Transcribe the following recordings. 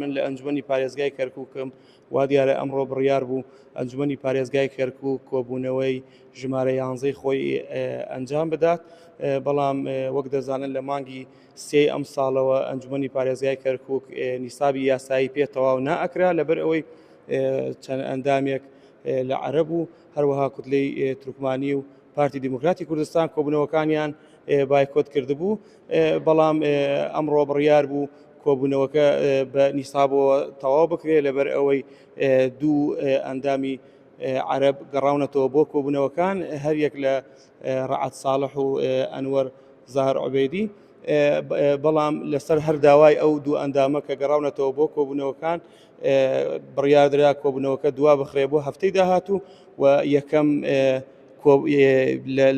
من لە ئەنجومەنی پارێزگای کەرکووکم وا دیارە ئەمڕۆ بڕیار بوو ئەنجومەنی پارێزگای کەرکووک کۆبوونەوەی ژمارە 11 خۆی ئەنجام بدات بەڵام وەک دەزانن لە مانگی سێ ئەم ساڵەوە ئەنجومەنی پارێزگای کەرکووک نیسابی یاسایی پێ تەواو نائەکرا لەبەر ئەوەی چەند ئەندامێک لە عەرەب و هەروەها کوتلەی تورکمانی و پارتی دیموکراتی کوردستان کۆبوونەوەکانیان بایکۆت کردبوو بەڵام ئەمڕۆ بڕیار بوو کۆبوونەوەکە بە نیسابەوە تەواو بکرێت لەبەر ئەوەی دوو ئەندامی عەرەب گەڕاونەتەوە بۆ کۆبوونەوەکان هەر یەک لە ڕەعەت ساڵح و ئەنوەر زاهر عوبەیدی بەڵام لەسەر هەر داوای ئەو دوو ئەندامە کە گەڕاونەتەوە بۆ کۆبوونەوەکان بڕیاردرا کۆبوونەوەکە دوا بخرێ بۆ هەفتەی داهاتوو و یەکەم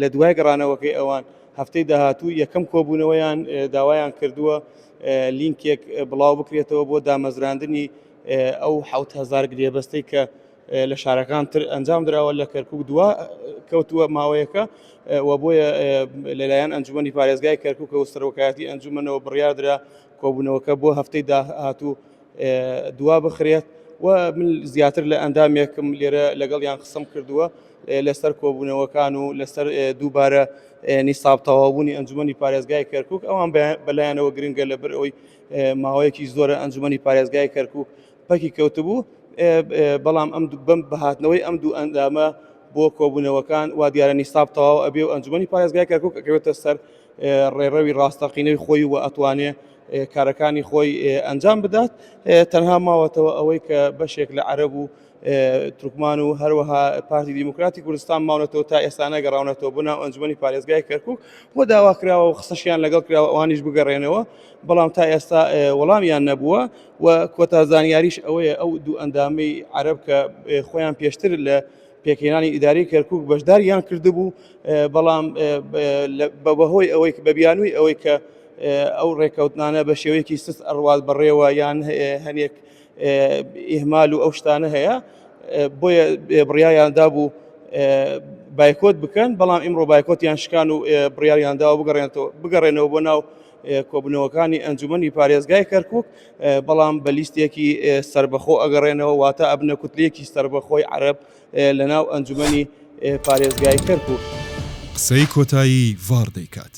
لە دوای گەڕانەوەکەی ئەوان هەفتەی داهاتوو یەکەم کۆبوونەوەیان داوایان کردووە لینکێک بڵاو بکرێتەوە بۆ دامەزراندنی ئەو 7,000 گرێبەستەی کە لە شارەکان تر ئەنجام درراوە لە کەرکووک دوا کەوتووە ماوەیەەکە و بۆیە لەلایەن ئەنجومەنی پارێزگای کەرکووکە و سەرۆکایەتی ئەنجومەنەوە بڕیاردرا کۆبوونەوەکە بۆ هەفتەی داهاتوو دوا بخرێت و من زیاتر لە ئەندامێکم لێرە لەگەڵیان قسەم کردووە لەسەر کۆبوونەوەکان و لەسەر دووبارە نیساب تەواوبوونی ئەنجومەنی پارێزگای کەرکووک ئەوان بەلایەنەوە گرنگە لەبەر ئەوەی ماوەیەکی زۆرە ئەنجومەنی پارێزگای کەرکووک پەکی کەوتبوو بەڵام ئەم بەم بەهاتنەوەی ئەم دوو ئەندامە بۆ کۆبوونەوەکان وا دیارە نیساب تەواو ئەبێ و ئەنجومەنی پارێزگای کەرکووک ئەکەوێتە سەر ڕێڕەوی ڕاستەقینەی خۆی و ئەتوانێ کارەکانی خۆی ئەنجام بدات تەنها ماوەتەوە ئەوەی کە بەشێک لە عەرەب و تورکمان و هەروەها پارتی دیموکراتی کوردستان ماونەتەوە تا ئێستا نەگەڕاونەتەوە بۆ ناو ئەنجومەنی پارێزگای کەرکووک بۆ داوا کراوە و قسەشیان لەگەڵ کراوە ئەوانیش بگەڕێنەوە بەڵام تا ئێستا وەڵامیان نەبووە و کۆتا زانیاریش ئەوەیە ئەو دوو ئەندامەی عەرەب کە خۆیان پێشتر لە پێکهێنانی ئیداری کەرکووک بەشداریان کردبوو بەڵام بەهۆی ئەوەی بەبیانووی ئەوەی کە ئەو ڕێکەوتنانە بە شێوەیەکی سست ئەڕوات بەڕێوە یان هەنێک ئیهمال و ئەو شتانە هەیە بۆیە بڕیاریاندا بوو بایکۆت بکەن بەڵام ئیمڕۆ بایکۆتیان شکان و بڕیاریانداوە بگەڕێنەوە بۆ ناو کۆبوونەوەکانی ئەنجومەنی پارێزگای کەرکووک بەڵام بە لیستێکی سربەخۆ ئەگەڕێنەوە واتە ئەبنە کوتلەیەکی سربەخۆی عەرەب لە ناو ئەنجومەنی پارێزگای کەرکووک. قسەی کۆتایی ڤار دەیکات.